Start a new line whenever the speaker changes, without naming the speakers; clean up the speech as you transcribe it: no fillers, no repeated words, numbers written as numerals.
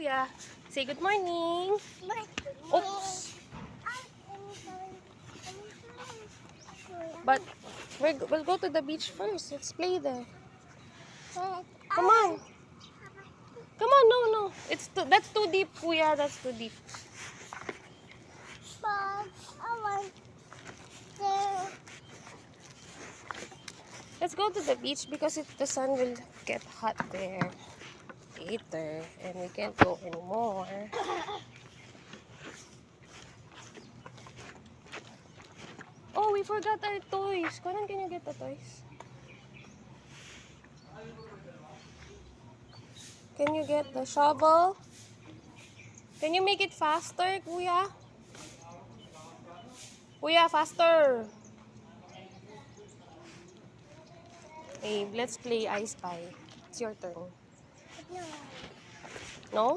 Kuya. Say good morning. Oops. But we'll go to the beach first. Let's play there. Come on. Come on, no. That's too deep, Kuya. That's too deep.
But I want to.
Let's go to the beach because the sun will get hot there later and we can't go anymore. Oh, we forgot our toys. Kanan, can you get the toys? Can you get the shovel? Can you make it faster, Kuya? Kuya, faster! Hey, let's play I Spy. It's your turn.
No.
No?